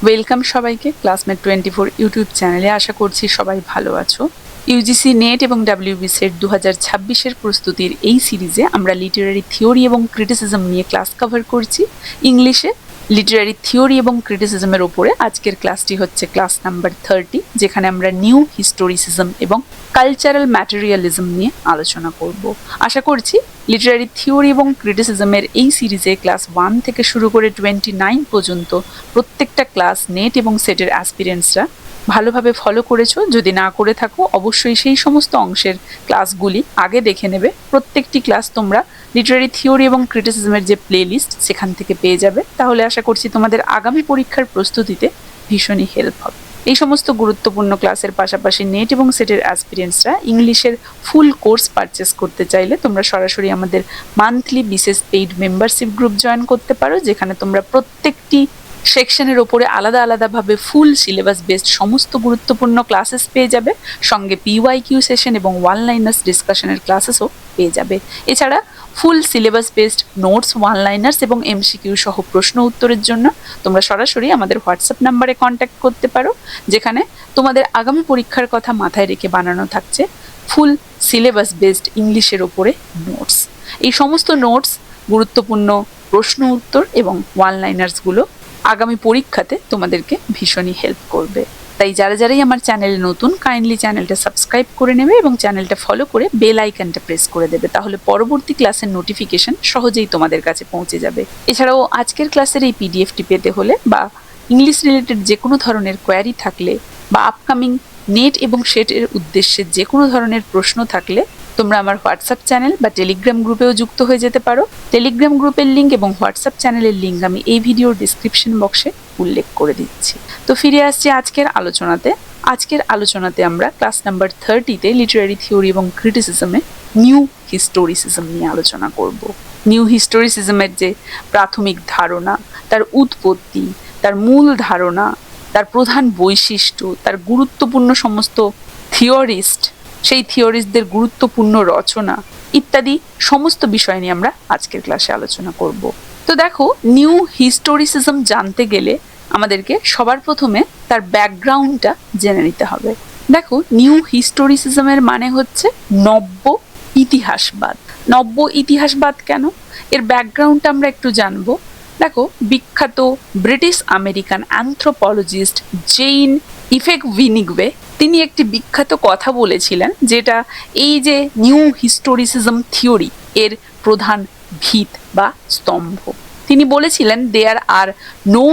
Welcome সবাইকে classmate 24 YouTube চ্যানেলে। আশা করছি সবাই ভালো আছো। ইউজিসি নেট এবং ডাব্লিউবিসির 2026-এর প্রস্তুতির এই সিরিজে আমরা লিটারারি থিওরি এবং ক্রিটিসিজম নিয়ে ক্লাস কভার করছি ইংলিশে। লিটারারি থিওরি এবং ক্রিটিসিজমের ওপরে আজকের ক্লাসটি হচ্ছে ক্লাস নাম্বার 30, যেখানে আমরা নিউ হিস্টোরিসিজম এবং কালচারাল ম্যাটেরিয়ালিজম নিয়ে আলোচনা করব। আশা করছি লিটারারি থিওরি এবং ক্রিটিসিজমের এই সিরিজে ক্লাস 1 থেকে শুরু করে 29 পর্যন্ত প্রত্যেকটা ক্লাস নেট এবং সেটের অ্যাসপিরেন্টসরা ভালোভাবে ফলো করেছো। যদি না করে থাকো অবশ্যই সেই সমস্ত অংশের ক্লাসগুলি আগে দেখে নেবে। প্রত্যেকটি ক্লাস তোমরা লিটারারি থিওরি এবং ক্রিটিসিজমের যে প্লে লিস্ট সেখান থেকে পেয়ে যাবে। তাহলে আশা করছি তোমাদের আগামী পরীক্ষার প্রস্তুতিতে ভীষণই হেল্প হবে। এই সমস্ত গুরুত্বপূর্ণ ক্লাসের পাশাপাশি নেট এবং সেটের অ্যাসপিরেন্টসরা ইংলিশের ফুল কোর্স পারচেস করতে চাইলে তোমরা সরাসরি আমাদের মান্থলি বিশেষ পেইড মেম্বারশিপ গ্রুপ জয়েন করতে পারো, যেখানে তোমরা প্রত্যেকটি সেকশনের ওপরে আলাদা আলাদাভাবে ফুল সিলেবাস বেসড সমস্ত গুরুত্বপূর্ণ ক্লাসেস পেয়ে যাবে, সঙ্গে পিওয়াইকিউ সেশন এবং ওয়ান লাইনার্স ডিসকাশনের ক্লাসেসও পেয়ে যাবে। এছাড়া full syllabus based notes, one liners এবং এমসিকিউ সহ প্রশ্ন উত্তরের জন্য তোমরা সরাসরি আমাদের হোয়াটসঅ্যাপ নাম্বারে কন্ট্যাক্ট করতে পারো, যেখানে তোমাদের আগামী পরীক্ষার কথা মাথায় রেখে বানানো থাকছে ফুল সিলেবাস বেসড ইংলিশের ওপরে নোটস। এই সমস্ত নোটস, গুরুত্বপূর্ণ প্রশ্ন উত্তর এবং ওয়ান লাইনার্সগুলো আগামী পরীক্ষাতে তোমাদেরকে ভীষণই হেল্প করবে। তাই যারাই আমার চ্যানেলে নতুন, কাইন্ডলি চ্যানেলটা সাবস্ক্রাইব করে নেবে এবং চ্যানেলটা ফলো করে বেল আইকনটা প্রেস করে দেবে। তাহলে পরবর্তী ক্লাসের নোটিফিকেশন সহজেই তোমাদের কাছে পৌঁছে যাবে। এছাড়াও আজকের ক্লাসের এই পিডিএফটি পেতে হলে বা ইংলিশ রিলেটেড যে কোনো ধরনের কোয়ারি থাকলে বা আপকামিং নেট এবং সেটের উদ্দেশ্যে যে কোনো ধরনের প্রশ্ন থাকলে তোমরা আমার হোয়াটসঅ্যাপ চ্যানেল বা টেলিগ্রাম গ্রুপেও যুক্ত হয়ে যেতে পারো। টেলিগ্রাম গ্রুপের লিঙ্ক এবং হোয়াটসঅ্যাপ চ্যানেলের লিঙ্ক আমি এই ভিডিওর ডিসক্রিপশন বক্সে উল্লেখ করে দিচ্ছি। তো ফিরে আসছি আজকের আলোচনাতে আমরা ক্লাস নাম্বার 30-তে লিটারারি থিওরি এবং ক্রিটিসিজমে নিউ হিস্টোরিসিজম নিয়ে আলোচনা করব। নিউ হিস্টোরিসিজমের যে প্রাথমিক ধারণা, তার উৎপত্তি, তার মূল ধারণা, তার প্রধান বৈশিষ্ট্য, তার গুরুত্বপূর্ণ সমস্ত থিওরিস্ট, সেই থিওরিস্টদের গুরুত্বপূর্ণ রচনা ইত্যাদি সমস্ত বিষয় নিয়ে আমরা আজকের ক্লাসে আলোচনা করব। তো দেখো, নিউ হিস্টোরিসিজম জানতে গেলে আমাদেরকে সবার প্রথমে তার ব্যাকগ্রাউন্ডটা জেনে নিতে হবে। দেখো, নিউ হিস্টোরিসিজমের মানে হচ্ছে নব্য ইতিহাসবাদ। নব্য ইতিহাসবাদ কেন, এর ব্যাকগ্রাউন্ডটা আমরা একটু জানবো। দেখো, বিখ্যাত ব্রিটিশ আমেরিকান অ্যানথ্রোপোলজিস্ট জেইন ইফেকভিনিগওয়ে তিনি একটি বিখ্যাত কথা বলেছিলেন, যেটা এই যে নিউ হিস্টোরিসিজম থিওরি এর প্রধান ভিত বা স্তম্ভ। তিনি বলেছিলেন, দেয়ার আর নো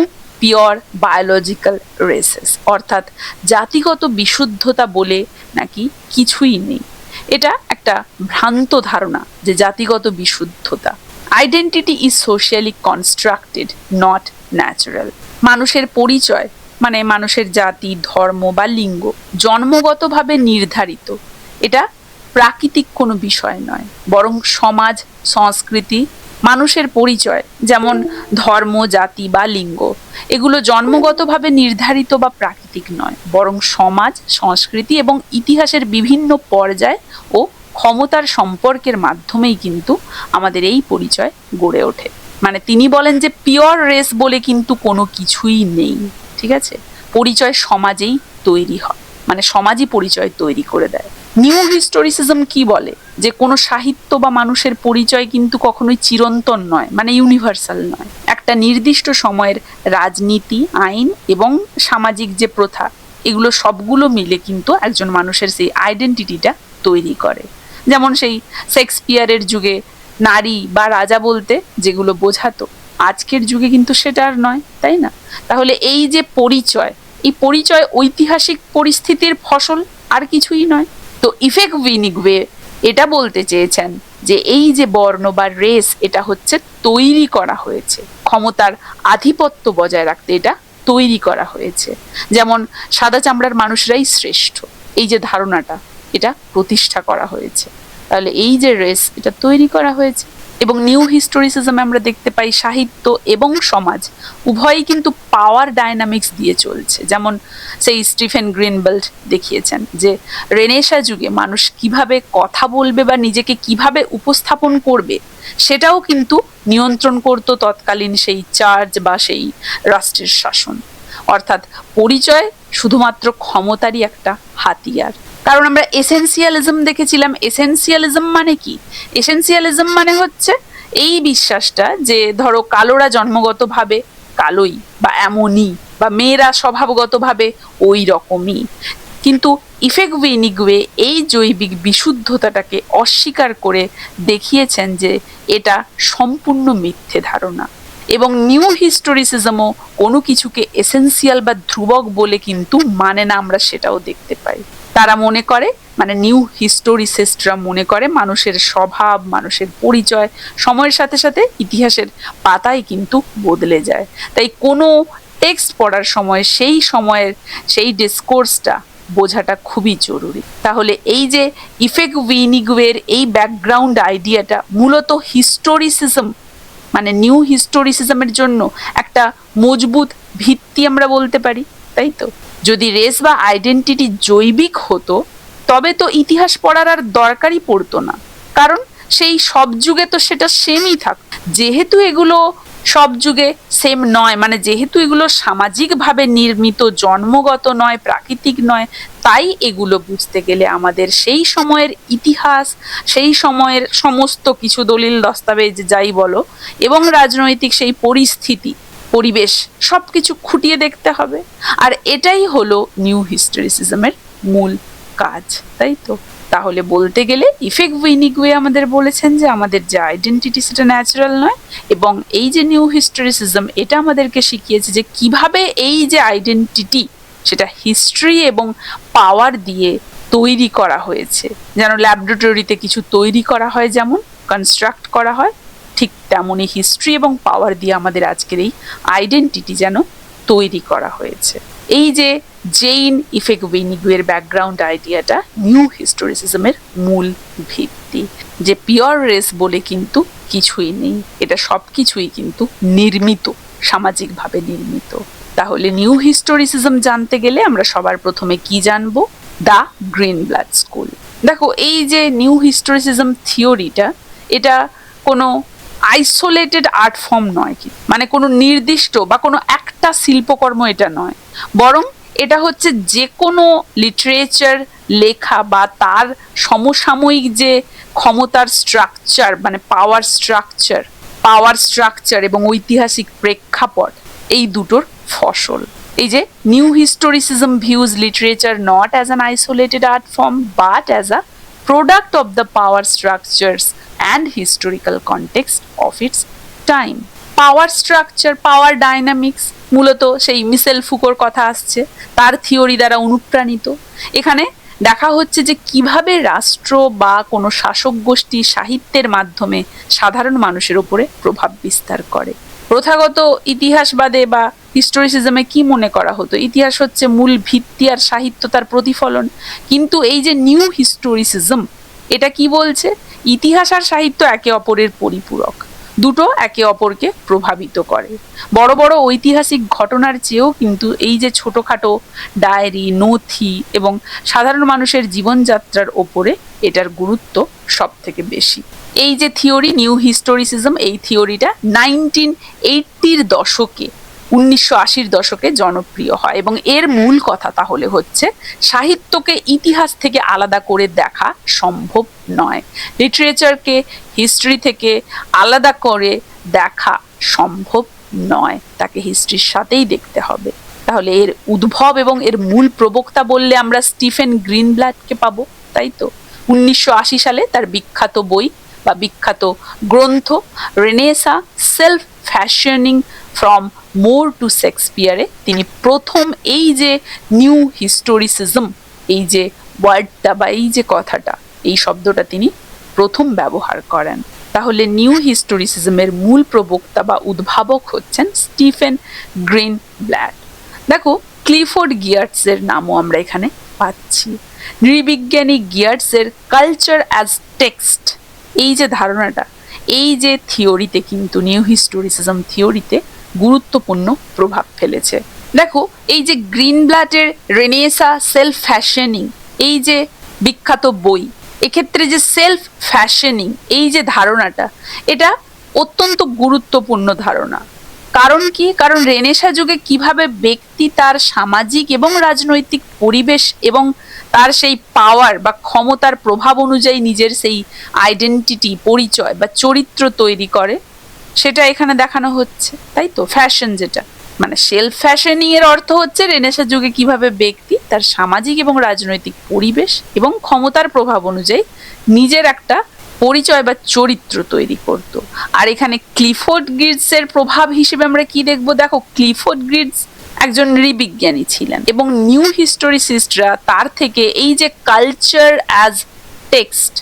পিওর বায়োলজিক্যাল রেসেস, অর্থাৎ জাতিগত বিশুদ্ধতা বলে নাকি কিছুই নেই। এটা একটা ভ্রান্ত ধারণা যে জাতিগত বিশুদ্ধতা। Identity is socially constructed, not natural. মানুষের পরিচয় মানে মানুষের জাতি, ধর্ম বা লিঙ্গ জন্মগতভাবে নির্ধারিত। এটা প্রাকৃতিক কোনো বিষয় নয়, বরং সমাজ, সংস্কৃতি, মানুষের পরিচয় যেমন ধর্ম, জাতি বা লিঙ্গ এগুলো জন্মগতভাবে নির্ধারিত বা প্রাকৃতিক নয়, বরং সমাজ, সংস্কৃতি এবং ইতিহাসের বিভিন্ন পর্যায় ও ক্ষমতার সম্পর্কের মাধ্যমেই কিন্তু আমাদের এই পরিচয় গড়ে ওঠে। মানে তিনি বলেন যে পিওর রেস বলে কিন্তু কোনো কিছুই নেই, ঠিক আছে? পরিচয় সমাজেই তৈরি হয়, মানে সমাজই পরিচয় তৈরি করে দেয়। নিউ হিস্টোরিসিজম কি বলে, যে কোনো সাহিত্য বা মানুষের পরিচয় কিন্তু কখনোই চিরন্তন নয়, মানে ইউনিভার্সাল নয়। একটা নির্দিষ্ট সময়ের রাজনীতি, আইন এবং সামাজিক যে প্রথা, এগুলো সবগুলো মিলে কিন্তু একজন মানুষের সেই আইডেন্টিটিটা তৈরি করে। যেমন সেই শেক্সপিয়ারের যুগে নারী বা রাজা বলতে যেগুলো বোঝাতো, আজকের যুগে কিন্তু সেটা আর নয়, তাই না? তাহলে এই যে পরিচয়, এই পরিচয় ঐতিহাসিক পরিস্থিতির ফসল, আর কিছুই নয়। তো ইফেকভিনিগওয়ে এটা বলতে চেয়েছেন যে এই যে বর্ণ বা রেস, এটা হচ্ছে তৈরি করা হয়েছে ক্ষমতার আধিপত্য বজায় রাখতে, এটা তৈরি করা হয়েছে। যেমন সাদা চামড়ার মানুষরাই শ্রেষ্ঠ, এই যে ধারণাটা, এটা প্রতিষ্ঠা করা হয়েছে। তাহলে এই যে রেস, এটা তৈরি করা হয়েছে। এবং নিউ হিস্টোরিসিজমে আমরা দেখতে পাই সাহিত্য এবং সমাজ উভয়ই কিন্তু পাওয়ার ডায়নামিক্স দিয়ে চলছে। যেমন সেই স্টিফেন গ্রিনবেল্ট দেখিয়েছেন যে রেনেসাঁ যুগে মানুষ কিভাবে কথা বলবে বা নিজেকে কিভাবে উপস্থাপন করবে, সেটাও কিন্তু নিয়ন্ত্রণ করত তৎকালীন সেই চার্চ বা সেই রাষ্ট্রের শাসন। অর্থাৎ পরিচয় শুধুমাত্র ক্ষমতারই একটা হাতিয়ার। কারণ আমরা এসেন্সিয়ালিজম দেখেছিলাম। এসেন্সিয়ালিজম মানে কি? এসেন্সিয়ালিজম মানে হচ্ছে এই বিশ্বাসটা যে ধরো কালোরা জন্মগতভাবে কালোই বা এমনই, বা মেয়েরা স্বভাবগতভাবে ওই রকমই। কিন্তু ইফেকভেনিগুয়ে এই জৈবিক বিশুদ্ধতাটাকে অস্বীকার করে দেখিয়েছেন যে এটা সম্পূর্ণ মিথ্যে ধারণা। এবং নিউ হিস্টোরিসিজমও কোনো কিছুকে এসেন্সিয়াল বা ধ্রুবক বলে কিন্তু মানে না, আমরা সেটাও দেখতে পাই। তারা মনে করে, মানে নিউ হিস্টোরিসিস্টরা মনে করে মানুষের স্বভাব, মানুষের পরিচয় সময়ের সাথে সাথে ইতিহাসের পাতায় কিন্তু বদলে যায়। তাই কোনো টেক্সট পড়ার সময় সেই সময়ের সেই ডিসকোর্সটা বোঝাটা খুবই জরুরি। তাহলে এই যে ইফেকভেনিগুয়ের এই ব্যাকগ্রাউন্ড আইডিয়াটা মূলত হিস্টোরিসিজম, মানে নিউ হিস্টোরিসিজমের জন্য একটা মজবুত ভিত্তি আমরা বলতে পারি, তাই তো? যদি রেস বা আইডেন্টিটি জৈবিক হতো তবে তো ইতিহাস পড়ার আর দরকারই পড়তো না, কারণ সেই সব যুগে তো সেটা সেমই থাকতো। যেহেতু এগুলো সব যুগে সেম নয়, মানে যেহেতু এগুলো সামাজিকভাবে নির্মিত, জন্মগত নয়, প্রাকৃতিক নয়, তাই এগুলো বুঝতে গেলে আমাদের সেই সময়ের ইতিহাস, সেই সময়ের সমস্ত কিছু দলিল দস্তাবেজ যাই বলো, এবং রাজনৈতিক সেই পরিস্থিতি, পরিবেশ, সবকিছু খুঁটিয়ে দেখতে হবে। আর এটাই হলো নিউ হিস্টোরিসিজমের মূল কাজ, তাই তো? তাহলে বলতে গেলে ইফেকভেনিগুয়ে আমাদের বলেছেন যে আমাদের যে আইডেন্টিটি সেটা ন্যাচারাল নয়, এবং এই যে নিউ হিস্টোরিসিজম এটা আমাদেরকে শিখিয়েছে যে কিভাবে এই যে আইডেন্টিটি সেটা হিস্ট্রি এবং পাওয়ার দিয়ে তৈরি করা হয়েছে। যেন ল্যাবরেটরিতে কিছু তৈরি করা হয়, যেমন কনস্ট্রাক্ট করা হয়, ঠিক তেমনই হিস্ট্রি এবং পাওয়ার দিয়ে আমাদের আজকের এই আইডেন্টিটি যেন তৈরি করা হয়েছে। এই যে জেইন ইফেকভেনিগুয়ের ব্যাকগ্রাউন্ড আইডিয়াটা নিউ হিস্টোরিসিজমের মূল ভিত্তি, যে পিওর রেস বলে কিন্তু কিছুই নেই, এটা সবকিছুই কিন্তু নির্মিত, সামাজিকভাবে নির্মিত। তাহলে নিউ হিস্টোরিসিজম জানতে গেলে আমরা সবার প্রথমে কি জানবো? The Greenblatt school. দেখো, এই যে নিউ হিস্টোরিসিজম থিওরিটা, এটা কোনো আইসোলেটেড আর্ট ফর্ম নয়, কি মানে কোনো নির্দিষ্ট বা কোনো একটা শিল্পকর্ম এটা নয়, বরং এটা হচ্ছে যে কোনো লিটারেচার লেখা বা তার সমসাময়িক যে ক্ষমতার স্ট্রাকচার, মানে পাওয়ার স্ট্রাকচার এবং ঐতিহাসিক প্রেক্ষাপট, এই দুটোর ফসল। এই যে new historicism views literature not as an isolated art form but as a product of the power structures and historical context of its time. Power structure, power dynamics, মূলত সেই মিশেল ফুকোর কথা আসছে, তার থিওরি দ্বারা অনুপ্রাণিত। এখানে দেখা হচ্ছে যে কিভাবে রাষ্ট্র বা কোনো শাসক গোষ্ঠী সাহিত্যের মাধ্যমে সাধারণ মানুষের উপরে প্রভাব বিস্তার করে। প্রথাগত ইতিহাসবাদে বা হিস্টোরিসিজমে কি মনে করা হতো? ইতিহাস হচ্ছে মূল ভিত্তি আর সাহিত্য তার প্রতিফলন। কিন্তু এই যে নিউ হিস্টোরিসিজম, এটা কি বলছে? ইতিহাস আর সাহিত্য একে অপরের পরিপূরক, দুটো একে অপরকে প্রভাবিত করে। বড় বড় ঐতিহাসিক ঘটনার চেয়েও কিন্তু এই যে ছোটখাটো ডায়েরি, নথি এবং সাধারণ মানুষের জীবনযাত্রার ওপরে এটার গুরুত্ব সব থেকে বেশি। এই যে থিওরি নিউ হিস্টোরিসিজম, এই থিওরিটা 1980-র দশকে, 1980-র দশকে জনপ্রিয় হয়, এবং এর মূল কথা তাহলে হচ্ছে সাহিত্যকে ইতিহাস থেকে আলাদা করে দেখা সম্ভব নয়, লিটারেচারকে হিস্ট্রি থেকে আলাদা করে দেখা সম্ভব নয়, তাকে হিস্ট্রির সাথেই দেখতে হবে। তাহলে এর উদ্ভব এবং এর মূল প্রবক্তা বললে আমরা স্টিফেন গ্রিনব্লাডকে পাবো, তাই তো? 1980 সালে তার বিখ্যাত বই বা বিখ্যাত গ্রন্থ Renaissance self fashioning from More to শেক্সপিয়ারে তিনি প্রথম এই যে নিউ হিস্টোরিসিজম, এই যে ওয়ার্ডটা বা এই যে কথাটা, এই শব্দটা তিনি প্রথম ব্যবহার করেন। তাহলে নিউ হিস্টোরিসিজমের মূল প্রবক্তা বা উদ্ভাবক হচ্ছেন স্টিফেন গ্রিনব্লাড। দেখো, ক্লিফোর্ড গিয়ার্টসের নামও আমরা এখানে পাচ্ছি। নৃবিজ্ঞানী গিয়ার্টসের কালচার অ্যাজ টেক্সট, এই যে ধারণাটা, এই যে থিওরিতে কিন্তু নিউ হিস্টোরিসিজম থিওরিতে গুরুত্বপূর্ণ প্রভাব ফেলেছে। দেখো, এই যে গ্রিনব্লাডের রেনেসা সেলফ ফ্যাশনিং, এই যে বিখ্যাত বই, এক্ষেত্রে যে সেলফ ফ্যাশনিং এই যে ধারণাটা, এটা অত্যন্ত গুরুত্বপূর্ণ ধারণা। কারণ কি? কারণ রেনেসাঁ যুগে কিভাবে ব্যক্তি তার সামাজিক এবং রাজনৈতিক পরিবেশ এবং তার সেই পাওয়ার বা ক্ষমতার প্রভাব অনুযায়ী নিজের সেই আইডেন্টিটি, পরিচয় বা চরিত্র তৈরি করে, সেটা এখানে দেখানো হচ্ছে, তাই তো? ফ্যাশন, যেটা মানে সেলফ ফ্যাশনিং এর অর্থ হচ্ছে রেনেসাঁ যুগে কিভাবে ব্যক্তি তার সামাজিক এবং রাজনৈতিক পরিবেশ এবং ক্ষমতার প্রভাব অনুযায়ী নিজের একটা পরিচয় বা চরিত্র তৈরি করত। আর এখানে ক্লিফোর্ড গিটসের প্রভাব হিসেবে আমরা কি দেখব? দেখো, ক্লিফোর্ড গিটস একজন নৃবিজ্ঞানী ছিলেন এবং নিউ হিস্টোরিসিস্টরা তার থেকে এই যে কালচার অ্যাজ টেক্সট,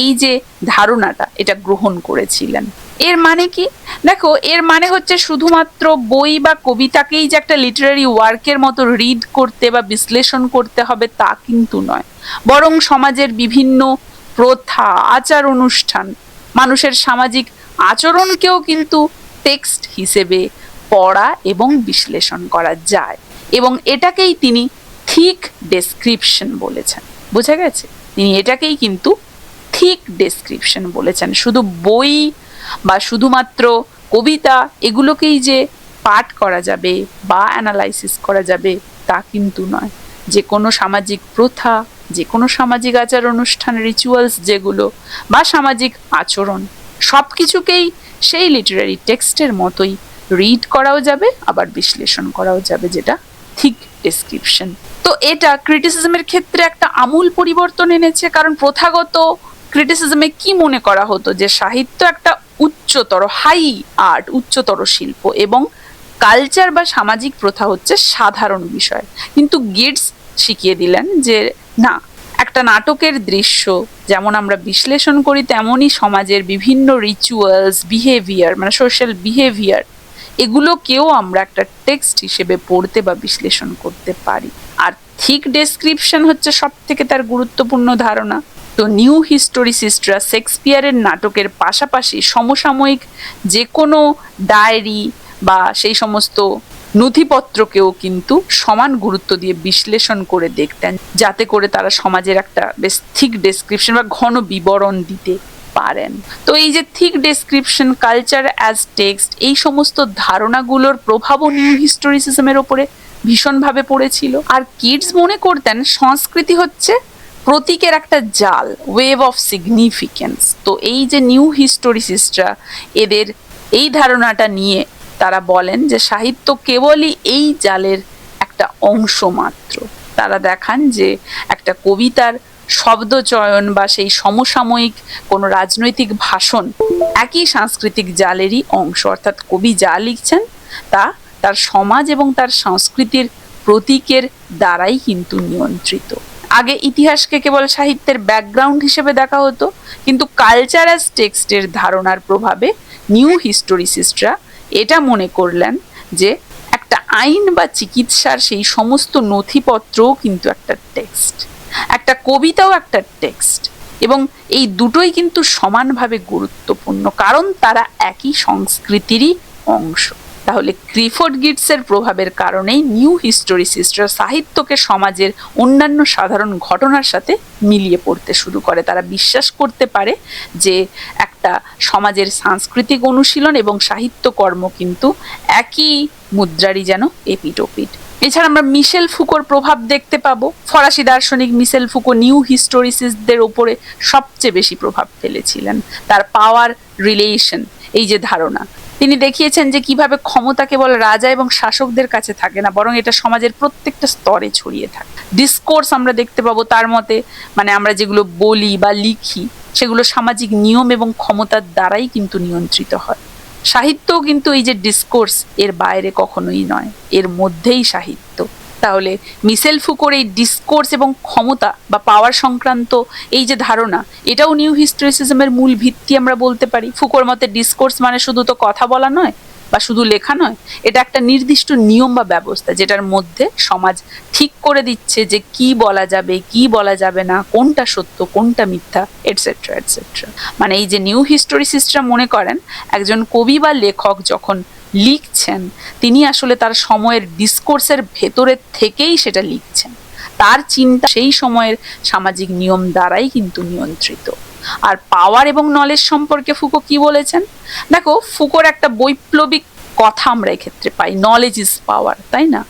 এই যে ধারণাটা, এটা গ্রহণ করেছিলেন। এর মানে কি? দেখো, এর মানে হচ্ছে শুধুমাত্র বই বা কবিতাকেই যে একটা লিটারারি ওয়ার্কের মতো রিড করতে বা বিশ্লেষণ করতে হবে তা কিন্তু নয়, বরং সমাজের বিভিন্ন প্রথা, আচার অনুষ্ঠান, মানুষের সামাজিক আচরণকেও কিন্তু টেক্সট হিসেবে পড়া এবং বিশ্লেষণ করা যায়। এবং এটাকেই তিনি থিক ডেসক্রিপশন বলেছেন। বোঝা গেছে? তিনি এটাকেই কিন্তু থিক ডেসক্রিপশন বলেছেন। শুধু বই বা শুধুমাত্র কবিতা এগুলোকেই যে পাঠ করা যাবে বা অ্যানালাইসিস করা যাবে তা কিন্তু নয়। যে কোনো সামাজিক প্রথা, যে কোনো সামাজিক আচার অনুষ্ঠান, রিচুয়ালস যেগুলো বা সামাজিক আচরণ, সব কিছুকেই সেই লিটারারি টেক্সটের মতোই রিড করাও যাবে, আবার বিশ্লেষণ করাও যাবে, যেটা থিক ডেসক্রিপশন। তো এটা ক্রিটিসিজমের ক্ষেত্রে একটা আমূল পরিবর্তন এনেছে। কারণ প্রথাগত ক্রিটিসিজমে কি মনে করা হতো? যে সাহিত্য একটা উচ্চতর, হাই আর্ট, উচ্চতর শিল্প, এবং কালচার বা সামাজিক প্রথা হচ্ছে সাধারণ বিষয়। কিন্তু গিটস শিখিয়ে দিলেন যে না, একটা নাটকের দৃশ্য যেমন আমরা বিশ্লেষণ করি, তেমনই সমাজের বিভিন্ন রিচুয়ালস, বিহেভিয়ার, মানে সোশ্যাল বিহেভিয়ার, এগুলোকেও আমরা একটা টেক্সট হিসেবে পড়তে বা বিশ্লেষণ করতে পারি। আর থিক ডেসক্রিপশন হচ্ছে সব থেকে তার গুরুত্বপূর্ণ ধারণা। তো নিউ হিস্টোরিসিস্টরা শেক্সপিয়ারের নাটকের পাশাপাশি সমসাময়িক যে কোনো ডায়েরি বা সেই সমস্ত নথিপত্রকেও কিন্তু সমান গুরুত্ব দিয়ে বিশ্লেষণ করে দেখতেন, যাতে করে তারা সমাজের একটা বেশ থিক ডেসক্রিপশন বা ঘন বিবরণ দিতে পারেন। তো এই যে thick description, culture as text, এই সমস্ত ধারণাগুলোর প্রভাবও নিউ হিস্টোরিসিজমের ওপরে ভীষণভাবে পড়েছিল। আর কিডস মনে করতেন সংস্কৃতি হচ্ছে প্রতীকের একটা জাল, ওয়েভ অফ সিগনিফিকেন্স। তো এই যে নিউ হিস্টোরিসিস্টরা এদের এই ধারণাটা নিয়ে তারা বলেন যে সাহিত্য কেবলই এই জালের একটা অংশ মাত্র। তারা দেখান যে একটা কবিতার শব্দচয়ন বা সেই সমসাময়িক কোনো রাজনৈতিক ভাষণ একই সাংস্কৃতিক জালেরই অংশ। অর্থাৎ কবি যা লিখছেন তা তার সমাজ এবং তার সংস্কৃতির প্রতীকের দ্বারাই কিন্তু নিয়ন্ত্রিত। আগে ইতিহাসকে কেবল সাহিত্যের ব্যাকগ্রাউন্ড হিসেবে দেখা হতো, কিন্তু কালচার অ্যাজ টেক্সটের ধারণার প্রভাবে নিউ হিস্টোরিসিস্টরা এটা মনে করলেন যে একটা আইন বা চিকিৎসার সেই সমস্ত নথিপত্রও কিন্তু একটা টেক্সট, একটা কবিতাও একটা টেক্সট, এবং এই দুটোই কিন্তু সমানভাবে গুরুত্বপূর্ণ, কারণ তারা একই সংস্কৃতিরই অংশ। তাহলে ক্লিফোর্ড গিটসের প্রভাবের কারণেই নিউ হিস্টোরিসিস্টরা সাহিত্যকে সমাজের অন্যান্য সাধারণ ঘটনার সাথে মিলিয়ে পড়তে শুরু করে। তারা বিশ্বাস করতে পারে যে একটা সমাজের সাংস্কৃতিক অনুশীলন এবং সাহিত্যকর্ম কিন্তু একই মুদ্রারই যেন এপিঠ-ওপিঠ। এছাড়া আমরা মিশেল ফুকোর প্রভাব দেখতে পাবো। ফরাসি দার্শনিক মিশেল ফুকো নিউ হিস্টোরিসিস্টদের ওপরে সবচেয়ে বেশি প্রভাব ফেলেছিলেন। তার পাওয়ার রিলেশন, এই যে ধারণা, তিনি দেখিয়েছেন যে কিভাবে ক্ষমতা কেবল রাজা এবং শাসকদের কাছে থাকে না, বরং এটা সমাজের প্রত্যেকটা স্তরে ছড়িয়ে থাকে। ডিসকোর্স আমরা দেখতে পাবো তার মতে, মানে আমরা যেগুলো বলি বা লিখি সেগুলো সামাজিক নিয়ম এবং ক্ষমতার দ্বারাই কিন্তু নিয়ন্ত্রিত হয়। সাহিত্যও কিন্তু এই যে ডিসকোর্স, এর বাইরে কখনোই নয়, এর মধ্যেই সাহিত্য। তাহলে মিশেল ফুকোর এই ডিসকোর্স এবং ক্ষমতা বা পাওয়ার সংক্রান্ত এই যে ধারণা, এটাও নিউ হিস্টোরিসিজমের মূল ভিত্তি আমরা বলতে পারি। ফুকোর মতে ডিসকোর্স মানে শুধু তো কথা বলা নয় বা শুধু লেখা নয়, এটা একটা নির্দিষ্ট নিয়ম বা ব্যবস্থা, যেটার মধ্যে সমাজ ঠিক করে দিচ্ছে যে কি বলা যাবে, কি বলা যাবে না, কোনটা সত্য, কোনটা মিথ্যা, এটসেট্রা এটসেট্রা। মানে এই যে নিউ হিস্টোরিসিস্টরা মনে করেন একজন কবি বা লেখক যখন লিখছেন, তিনি আসলে তার সময়ের ডিসকোর্সের ভেতরের থেকেই সেটা লিখছেন। তার চিন্তা সেই সময়ের সামাজিক নিয়ম দ্বারাই কিন্তু নিয়ন্ত্রিত। আর পাওয়ার এবং নলেজ সম্পর্কে ফুকো কি বলেছেন? দেখো, ফুকোর একটা বৈপ্লবিক কথা আমরা এক্ষেত্রে পাই, নলেজ ইজ পাওয়ার, তাই না?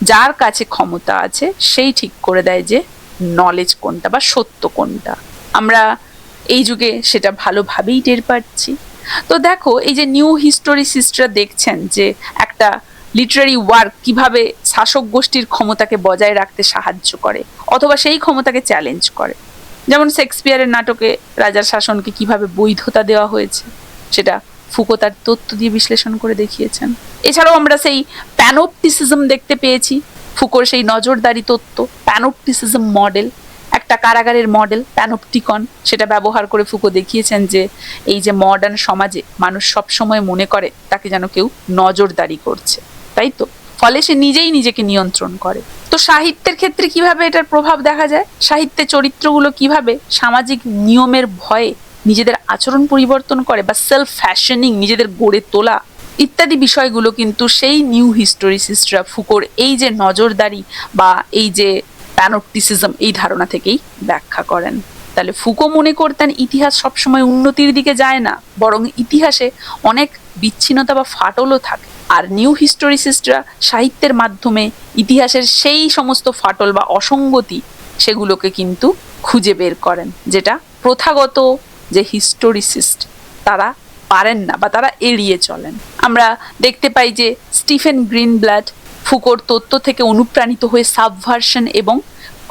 যার কাছে ক্ষমতা আছে সেই ঠিক করে দেয় যে নলেজ কোনটা বা সত্য কোনটা। আমরা এই যুগে সেটা ভালোভাবেই টের পাচ্ছি। তো দেখো, এই যে নিউ হিস্টোরিসিস্টরা দেখছেন যে একটা লিটারারি ওয়ার্ক কিভাবে শাসক গোষ্ঠীর ক্ষমতাকে বজায় রাখতে সাহায্য করে অথবা সেই ক্ষমতাকে চ্যালেঞ্জ করে। যেমন শেক্সপিয়ারের নাটকে রাজার শাসনকে কিভাবে বৈধতা দেওয়া হয়েছে সেটা ফুকো তার তত্ত্ব দিয়ে বিশ্লেষণ করে দেখিয়েছেন। এছাড়াও আমরা সেই প্যানোপটিসিজম দেখতে পেয়েছি, ফুকোর সেই নজরদারি তত্ত্ব, প্যানোপটিসিজম মডেল, একটা কারাগারের মডেল প্যানোপটিকন, সেটা ব্যবহার করে ফুকো দেখিয়েছেন যে এই যে মডার্ন সমাজে মানুষ সবসময় মনে করে তাকে যেন কেউ নজরদারি করছে, তাই তো? ফলে সে নিজেই নিজেকে নিয়ন্ত্রণ করে। তো সাহিত্যের ক্ষেত্রে কিভাবে এটার প্রভাব দেখা যায়, সাহিত্যে চরিত্রগুলো কিভাবে সামাজিক নিয়মের ভয়ে নিজেদের আচরণ পরিবর্তন করে বা সেলফ ফ্যাশনিং, নিজেদের গড়ে তোলা ইত্যাদি বিষয়গুলো কিন্তু সেই নিউ হিস্টোরিসিস্টরা ফুকোর এই যে নজরদারি বা এই যে প্যানোপটিসিজম এই ধারণা থেকেই ব্যাখ্যা করেন। তাহলে ফুকো মনে করতেন ইতিহাস সবসময় উন্নতির দিকে যায় না, বরং ইতিহাসে অনেক বিচ্ছিন্নতা বা ফাটলও থাকে। আর নিউ হিস্টোরিসিস্টরা সাহিত্যের মাধ্যমে ইতিহাসের সেই সমস্ত ফাটল বা অসঙ্গতি সেগুলোকে কিন্তু খুঁজে বের করেন, যেটা প্রথাগত যে হিস্টোরিসিস্ট তারা পারেন না বা তারা এড়িয়ে চলেন। আমরা দেখতে পাই যে স্টিফেন গ্রিনব্লাড ফুকোর তত্ত্ব থেকে অনুপ্রাণিত হয়ে সাবভার্সন এবং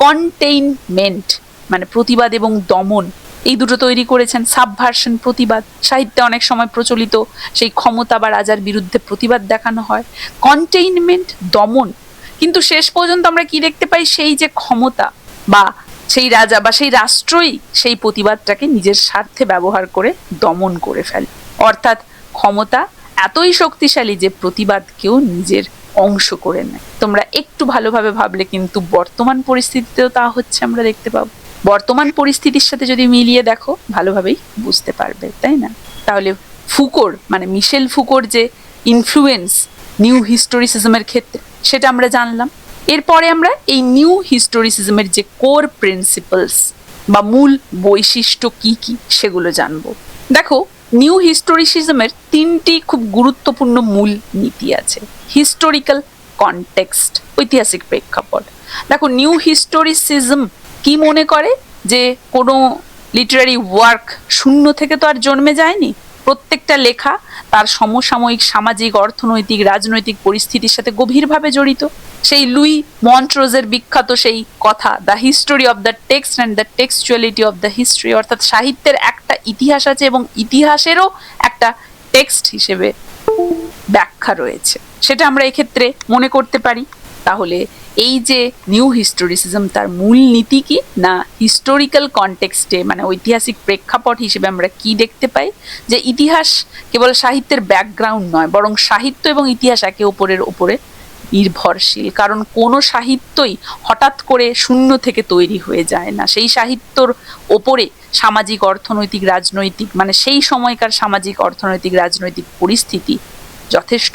কন্টেইনমেন্ট মানে প্রতিবাদ এবং দমন এই দুটো তৈরি করেছেন। সাবভার্সন প্রতিবাদ, সাহিত্যে অনেক সময় প্রচলিত সেই ক্ষমতা বা রাজার বিরুদ্ধে প্রতিবাদ দেখানো হয়। কন্টেইনমেন্ট দমন, কিন্তু শেষ পর্যন্ত আমরা কি দেখতে পাই, সেই যে ক্ষমতা বা সেই রাজা বা সেই রাষ্ট্রই সেই প্রতিবাদটাকে নিজের স্বার্থে ব্যবহার করে দমন করে ফেলে। অর্থাৎ ক্ষমতা এতই শক্তিশালী যে প্রতিবাদকেও নিজের অংশ করে নেয়। তোমরা একটু ভালোভাবে ভাবলে কিন্তু বর্তমান পরিস্থিতিতেও তা হচ্ছে আমরা দেখতে পাবো। বর্তমান পরিস্থিতির সাথে যদি মিলিয়ে দেখো ভালোভাবেই বুঝতে পারবে, তাই না? তাহলে ফুকোর মানে মিশেল ফুকোর যে ইনফ্লুয়েন্স নিউ হিস্টোরিসিজমের ক্ষেত্রে সেটা আমরা জানলাম। এরপরে আমরা এই নিউ হিস্টোরিসিজমের যে কোর প্রিন্সিপালস বা মূল বৈশিষ্ট্য কি কি সেগুলো জানবো। দেখো, নিউ হিস্টোরিসিজমের তিনটি খুব গুরুত্বপূর্ণ মূল নীতি আছে। হিস্টোরিক্যাল কনটেক্সট, ঐতিহাসিক প্রেক্ষাপট। দেখো, নিউ হিস্টোরিসিজম কি মনে করে যে কোনো লিটারারি ওয়ার্ক শূন্য থেকে তো আর জন্মে যায়নি, প্রত্যেকটা লেখা তার সমসাময়িক সামাজিক, অর্থনৈতিক, রাজনৈতিক পরিস্থিতির সাথে গভীরভাবে জড়িত। সেই লুই মন্ট্রোজের বিখ্যাত সেই কথা, the history of the text and the textuality of the history, অর্থাৎ সাহিত্যের একটা ইতিহাস আছে এবং ইতিহাসেরও একটা টেক্সট হিসেবে ব্যাখ্যা রয়েছে, সেটা আমরা এক্ষেত্রে মনে করতে পারি। তাহলে এই যে নিউ হিস্টোরিসিজম তার মূল নীতি কি না, হিস্টোরিক্যাল কনটেক্সটে মানে ঐতিহাসিক প্রেক্ষাপট হিসেবে আমরা কি দেখতে পাই, যে ইতিহাস কেবল সাহিত্যের ব্যাকগ্রাউন্ড নয়, বরং সাহিত্য এবং ইতিহাস একে অপরের উপরে নির্ভরশীল। কারণ কোনো সাহিত্যই হঠাৎ করে শূন্য থেকে তৈরি হয়ে যায় না, সেই সাহিত্যর ওপরে সামাজিক, অর্থনৈতিক, রাজনৈতিক মানে সেই সময়কার সামাজিক, অর্থনৈতিক, রাজনৈতিক পরিস্থিতি যথেষ্ট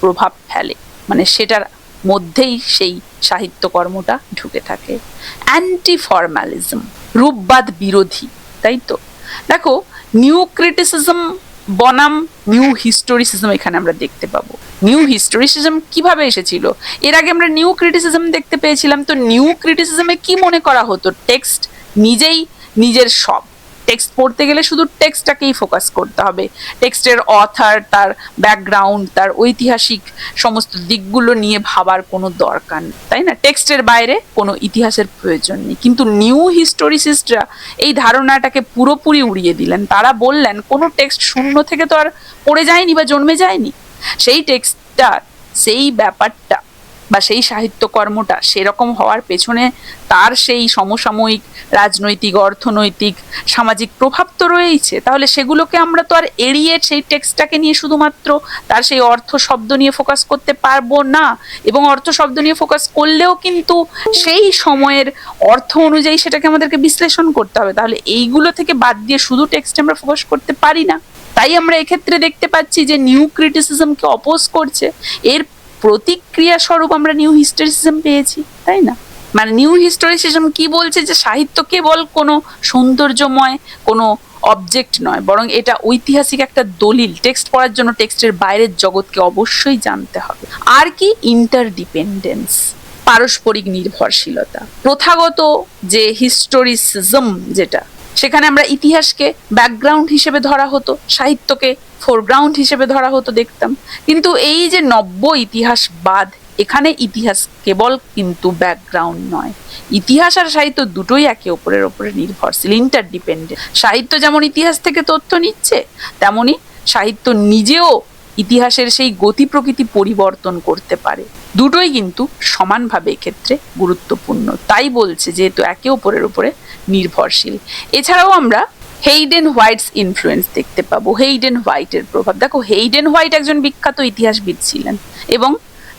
প্রভাব ফেলে, মানে সেটার মধ্যেই সেই সাহিত্যকর্মটা ঢুকে থাকে। অ্যান্টি ফর্মালিজম, রূপবাদ বিরোধী, তাই তো? দেখো, নিউ ক্রিটিসিজম বনাম নিউ হিস্টোরিসিজম এখানে আমরা দেখতে পাবো। নিউ হিস্টোরিসিজম কিভাবে এসেছিল, এর আগে আমরা নিউ ক্রিটিসিজম দেখতে পেয়েছিলাম। তো নিউ ক্রিটিসিজমে কি মনে করা হতো, টেক্সট নিজেই নিজের সব, টেক্সট পড়তে গেলে শুধু টেক্সটটাকেই ফোকাস করতে হবে, টেক্সটের অথার, তার ব্যাকগ্রাউন্ড, তার ঐতিহাসিক সমস্ত দিকগুলো নিয়ে ভাবার কোনো দরকার নেই, তাই না? টেক্সটের বাইরে কোনো ইতিহাসের প্রয়োজন নেই। কিন্তু নিউ হিস্টোরিসিস্টরা এই ধারণাটাকে পুরোপুরি উড়িয়ে দিলেন। তারা বললেন কোনো টেক্সট শূন্য থেকে তো আর পড়ে যায়নি বা জন্মে যায়নি, সেই টেক্সটটা, সেই ব্যাপারটা বা সেই সাহিত্যকর্মটা সেরকম হওয়ার পেছনে তার সেই সমসাময়িক রাজনৈতিক, অর্থনৈতিক, সামাজিক প্রভাব তো রয়েছে। তাহলে সেগুলোকে আমরা তো আর এড়িয়ে সেই টেক্সটটাকে নিয়ে শুধুমাত্র তার সেই অর্থ শব্দ নিয়ে ফোকাস করতে পারবো না, এবং অর্থ শব্দ নিয়ে ফোকাস করলেও কিন্তু সেই সময়ের অর্থ অনুযায়ী সেটাকে আমাদেরকে বিশ্লেষণ করতে হবে। তাহলে এইগুলো থেকে বাদ দিয়ে শুধু টেক্সটে আমরা ফোকাস করতে পারি না। তাই আমরা এক্ষেত্রে দেখতে পাচ্ছি যে নিউ ক্রিটিসিজমকে অপোজ করছে, এর প্রতিক্রিয়া স্বরূপ আমরা নিউ হিস্টোরিসিজম পেয়েছি, তাই না? মানে নিউ হিস্টোরিসিজম কি বলছে, যে সাহিত্য কেবল কোনো সৌন্দর্যময়, কোনো অবজেক্ট নয়, বরং এটা ঐতিহাসিক একটা দলিল। টেক্সট পড়ার জন্য টেক্সটের বাইরের জগৎকে অবশ্যই জানতে হবে। আর কি? ইন্টারডিপেন্ডেন্স, পারস্পরিক নির্ভরশীলতা। প্রথাগত যে হিস্টোরিসিজম, যেটা সেখানে আমরা ইতিহাসকে ব্যাকগ্রাউন্ড হিসেবে ধরা হতো, সাহিত্যকে ফোরগ্রাউন্ড হিসেবে ধরা হতো, দেখতাম। কিন্তু এই যে নব্য ইতিহাসবাদ, এখানে ইতিহাস কেবল কিন্তু ব্যাকগ্রাউন্ড নয়, ইতিহাস আর সাহিত্য দুটোই একে অপরের ওপরে নির্ভরশীল, ইন্টারডিপেন্ডেন্ট। সাহিত্য যেমন ইতিহাস থেকে তথ্য নিচ্ছে, তেমনি সাহিত্য নিজেও ইতিহাসের সেই গতি প্রকৃতি পরিবর্তন করতে পারে। দুটোই কিন্তু সমানভাবে এক্ষেত্রে গুরুত্বপূর্ণ। তাই বলছে যেহেতু একে অপরের উপরে নির্ভরশীল। এছাড়াও আমরা হেইডেন হোয়াইটস ইনফ্লুয়েন্স দেখতে পাবো, হেইডেন হোয়াইটের প্রভাব। দেখো, হেইডেন হোয়াইট একজন বিখ্যাত ইতিহাসবিদ ছিলেন এবং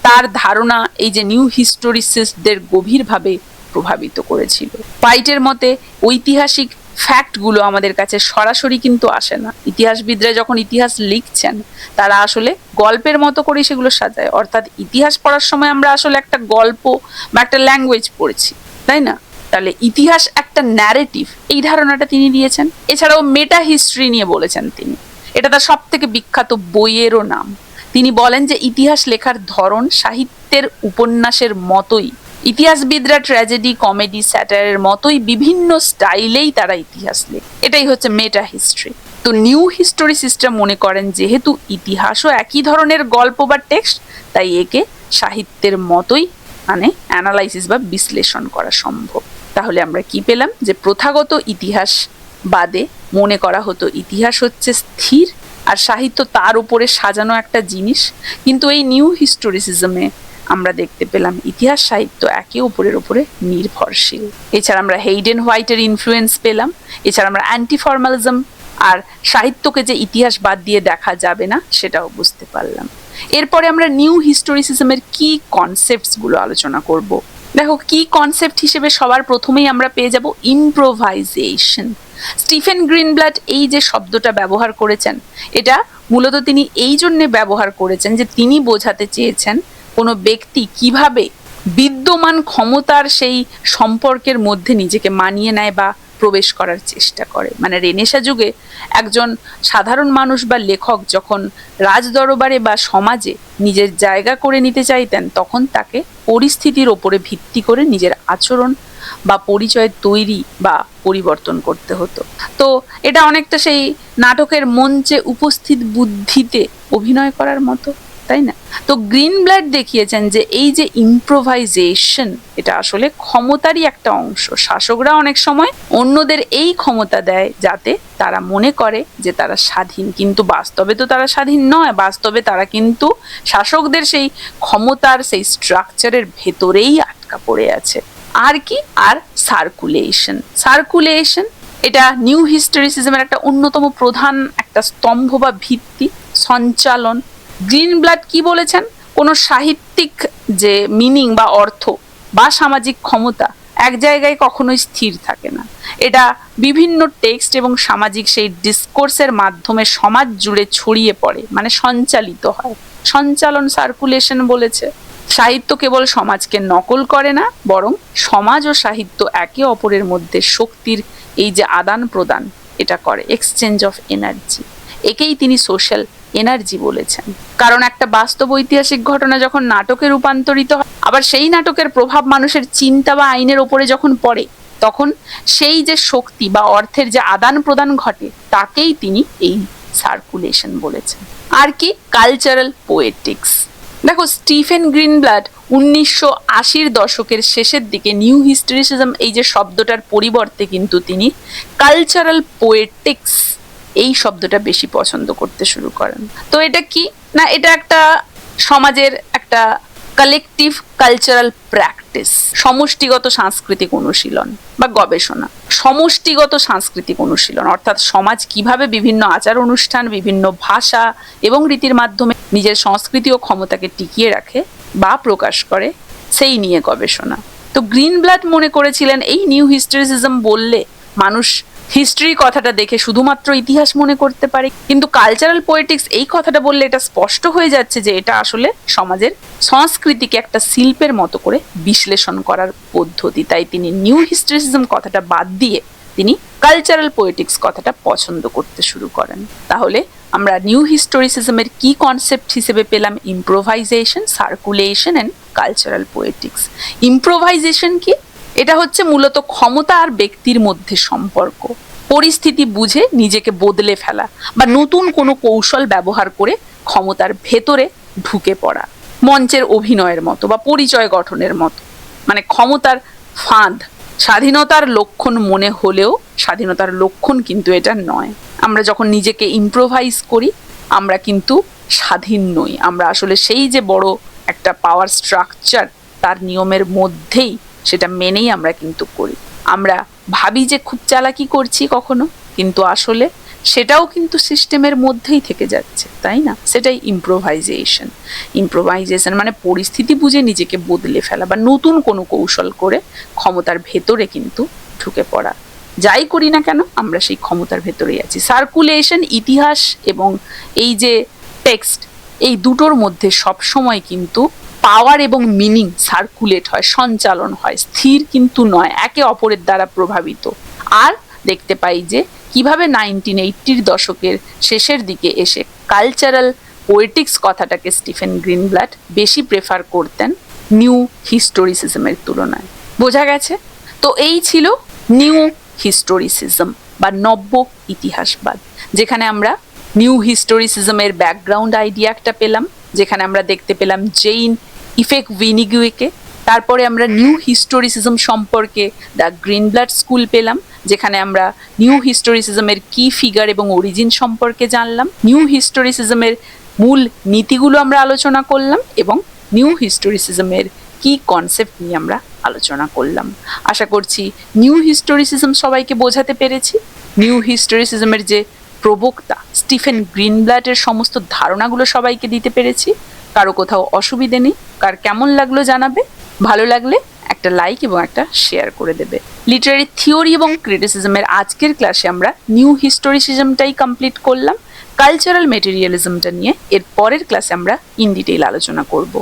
তার ধারণা এই যে নিউ হিস্টোরিসিস্টদের গভীরভাবে প্রভাবিত করেছিল। হোয়াইটের মতে ঐতিহাসিক ফ্যাক্টগুলো আমাদের কাছে সরাসরি কিন্তু আসে না। ইতিহাসবিদরা যখন ইতিহাস লিখছেন, তারা আসলে গল্পের মতো করে সেগুলো সাজায়। অর্থাৎ ইতিহাস পড়ার সময় আমরা আসলে একটা গল্প বা একটা ল্যাঙ্গুয়েজ পড়ছি, তাই না? তাহলে ইতিহাস একটা ন্যারেটিভ, এই ধারণাটা তিনি দিয়েছেন। এছাড়াও মেটা হিস্ট্রি নিয়ে বলেছেন তিনি, এটা তার সব থেকে বিখ্যাত বইয়েরও নাম। তিনি বলেন যে ইতিহাস লেখার ধরন সাহিত্যের উপন্যাসের মতোই। ইতিহাসবিদরা ট্র্যাজেডি, কমেডি, স্যাটায়ারের মতোই বিভিন্ন স্টাইলেই তারা ইতিহাস লেখে। এটাই হচ্ছে মেটা হিস্ট্রি। তো নিউ হিস্টোরিসিস্টরা মনে করেন যেহেতু ইতিহাসও একই ধরনের গল্প বা টেক্সট, তাই একে সাহিত্যের মতোই মানে অ্যানালাইসিস বা বিশ্লেষণ করা সম্ভব। তাহলে আমরা কি পেলাম? যে প্রথাগত ইতিহাস বাদে মনে করা হতো ইতিহাস হচ্ছে স্থির আর সাহিত্য তার উপরে সাজানো একটা জিনিস। কিন্তু এই নিউ হিস্টোরিসিজমে আমরা দেখতে পেলাম ইতিহাস সাহিত্য একে অপরের উপরে নির্ভরশীল। এছাড়া আমরা হেইডেন হোয়াইটের ইনফ্লুয়েন্স পেলাম। এছাড়া আমরা অ্যান্টি ফর্মালিজম আর সাহিত্যকে যে ইতিহাস বাদ দিয়ে দেখা যাবে না, সেটাও বুঝতে পারলাম। এরপরে আমরা নিউ হিস্টোরিসিজমের কি কনসেপ্টসগুলো আলোচনা করব। দেখো, কি কনসেপ্ট হিসেবে সবার প্রথমেই আমরা পেয়ে যাব ইম্প্রোভাইজেশন। স্টিফেন গ্রিনব্লাট এই যে শব্দটা ব্যবহার করেছেন, এটা মূলত তিনি এই জন্যে ব্যবহার করেছেন যে তিনি বোঝাতে চেয়েছেন কোনো ব্যক্তি কিভাবে বিদ্যমান ক্ষমতার সেই সম্পর্কের মধ্যে নিজেকে মানিয়ে নেয় বা প্রবেশ করার চেষ্টা করে। মানে রেনেসা যুগে একজন সাধারণ মানুষ বা লেখক যখন রাজদরবারে বা সমাজে নিজের জায়গা করে নিতে চাইতেন, তখন তাকে পরিস্থিতির ওপরে ভিত্তি করে নিজের আচরণ বা পরিচয় তৈরি বা পরিবর্তন করতে হতো। তো এটা অনেকটা সেই নাটকের মঞ্চে উপস্থিত বুদ্ধিতে অভিনয় করার মতো, তাই না? তো গ্রিনব্লাট দেখিয়েছেন যে এই যে ইম্প্রোভাইজেশন, এটা আসলে ক্ষমতারই একটা অংশ। শাসকরা অনেক সময় অন্যদের এই ক্ষমতা দেয় যাতে তারা মনে করে যে তারা স্বাধীন, কিন্তু বাস্তবে তো তারা স্বাধীন নয়। বাস্তবে তারা কিন্তু শাসকদের সেই ক্ষমতার সেই স্ট্রাকচারের ভেতরেই আটকা পড়ে আছে। আর কি? আর সার্কুলেশন। সার্কুলেশন এটা নিউ হিস্টোরিসিজমের একটা অন্যতম প্রধান একটা স্তম্ভ বা ভিত্তি, সঞ্চালন। গ্রিনব্লাট কি বলেছেন? কোনো সাহিত্যিক যে মিনিং বা অর্থ বা সামাজিক ক্ষমতা এক জায়গায় কখনোই স্থির থাকে না। এটা বিভিন্ন টেক্সট এবং সামাজিক সেই ডিসকোর্সের মাধ্যমে সমাজ জুড়ে ছড়িয়ে পড়ে, মানে সঞ্চালিত হয়। সঞ্চালন, সার্কুলেশন বলেছে। সাহিত্য কেবল সমাজকে নকল করে না, বরং সমাজ ও সাহিত্য একে অপরের মধ্যে শক্তির এই যে আদান প্রদান, এটা করে, এক্সচেঞ্জ অফ এনার্জি। একেই তিনি সোশ্যাল এনার্জি বলেছেন। কারণ একটা বাস্তব ঐতিহাসিক ঘটনা যখন নাটকে রূপান্তরিত হয়, আবার সেই নাটকের প্রভাব মানুষের চিন্তা বা আইনের ওপরে যখন পড়ে, তখন সেই যে শক্তি বা অর্থের যে আদান প্রদান ঘটে, তাকেই তিনি এই সার্কুলেশন বলেছেন। আর কি? Cultural Poetics. দেখো, স্টিফেন গ্রিনব্লাট 1980-র দশকের শেষের দিকে নিউ হিস্টোরিসিজম এই যে শব্দটার পরিবর্তে কিন্তু তিনি কালচারাল পোয়েটিক্স এই শব্দটা বেশি পছন্দ করতে শুরু করেন। তো এটা কি না, এটা একটা সমাজের একটা কালেকটিভ কালচারাল প্র্যাকটিস, সমষ্টিগত সাংস্কৃতিক অনুশীলন বা গবেষণা। সমষ্টিগত সাংস্কৃতিক অনুশীলন অর্থাৎ সমাজ কিভাবে বিভিন্ন আচার অনুষ্ঠান, বিভিন্ন ভাষা এবং রীতির মাধ্যমে নিজের সংস্কৃতি ও ক্ষমতাকে টিকিয়ে রাখে বা প্রকাশ করে, সেই নিয়ে গবেষণা। তো গ্রিনব্লাট মনে করেছিলেন এই নিউ হিস্টোরিসিজম বললে মানুষ হিস্ট্রি কথাটা দেখে শুধুমাত্র ইতিহাস মনে করতে পারে, কিন্তু কালচারাল পোয়েটিক্স এই কথাটা বললে এটা স্পষ্ট হয়ে যাচ্ছে যে এটা আসলে সমাজের সংস্কৃতিকে একটা শিল্পের মতো করে বিশ্লেষণ করার পদ্ধতি। তাই তিনি নিউ হিস্টোরিসিজম কথাটা বাদ দিয়ে তিনি কালচারাল পোয়েটিক্স কথাটা পছন্দ করতে শুরু করেন। তাহলে আমরা নিউ হিস্টোরিসিজমের কি কনসেপ্ট হিসেবে পেলাম? Improvisation, circulation and cultural Poetics. Improvisation কি? এটা হচ্ছে মূলত ক্ষমতা আর ব্যক্তির মধ্যে সম্পর্ক, পরিস্থিতি বুঝে নিজেকে বদলে ফেলা বা নতুন কোনো কৌশল ব্যবহার করে ক্ষমতার ভেতরে ঢুকে পড়া, মঞ্চের অভিনয়ের মতো বা পরিচয় গঠনের মতো। মানে ক্ষমতার ফাঁদ স্বাধীনতার লক্ষণ মনে হলেও স্বাধীনতার লক্ষণ কিন্তু এটা নয়। আমরা যখন নিজেকে ইম্প্রোভাইজ করি আমরা কিন্তু স্বাধীন নই, আমরা আসলে সেই যে বড় একটা পাওয়ার স্ট্রাকচার তার নিয়মের মধ্যেই সেটা মেনেই আমরা কিন্তু করি। আমরা ভাবি যে খুব চালাকি করছি কখনো, কিন্তু আসলে সেটাও কিন্তু সিস্টেমের মধ্যেই থেকে যাচ্ছে, তাই না? সেটাই ইম্প্রোভাইজেশন। ইম্প্রোভাইজেশন মানে পরিস্থিতি বুঝে নিজেকে বদলে ফেলা বা নতুন কোনো কৌশল করে ক্ষমতার ভেতরে কিন্তু ঢুকে পড়া। যাই করি না কেন আমরা সেই ক্ষমতার ভেতরেই আছি। সার্কুলেশন, ইতিহাস এবং এই যে টেক্সট, এই দুটোর মধ্যে সবসময় কিন্তু পাওয়ার এবং মিনিং সার্কুলেট হয়, সঞ্চালন হয়, স্থির কিন্তু নয়, একে অপরের দ্বারা প্রভাবিত। আর দেখতে পাই যে কিভাবে 1980-র দশকের শেষের দিকে এসে কালচারাল পোয়েটিক্স কথাটাকে স্টিফেন গ্রিনব্লাট বেশি প্রেফার করতেন নিউ হিস্টোরিসিজমের তুলনায়। বোঝা গেছে? তো এই ছিল নিউ হিস্টোরিসিজম বা নব্য ইতিহাসবাদ, যেখানে আমরা নিউ হিস্টোরিসিজমের ব্যাকগ্রাউন্ড আইডিয়া একটা পেলাম, যেখানে আমরা দেখতে পেলাম জেইন ইফেকভিনিগুয়েকে। তারপরে আমরা নিউ হিস্টোরিসিজম সম্পর্কে দ্য গ্রিনব্লাট স্কুল পেলাম, যেখানে আমরা নিউ হিস্টোরিসিজমের কি ফিগার এবং অরিজিন সম্পর্কে জানলাম। নিউ হিস্টোরিসিজমের মূল নীতিগুলো আমরা আলোচনা করলাম এবং নিউ হিস্টোরিসিজমের কি কনসেপ্ট নিয়ে আমরা আলোচনা করলাম। আশা করছি নিউ হিস্টোরিসিজম সবাইকে বোঝাতে পেরেছি। নিউ হিস্টোরিসিজমের যে প্রবক্তা স্টিফেন গ্রিনব্লাটের সমস্ত ধারণাগুলো সবাইকে দিতে পেরেছি। কারো কোথাও অসুবিধে নেই। কার কেমন লাগলো জানাবে, ভালো লাগলে একটা লাইক এবং একটা শেয়ার করে দেবে। লিটারারি থিওরি এবং ক্রিটিসিজমের আজকের ক্লাসে আমরা নিউ হিস্টোরিসিজমটাই কমপ্লিট করলাম। কালচারাল মেটেরিয়ালিজমটা নিয়ে এর পরের ক্লাসে আমরা ইন ডিটেইল আলোচনা করব।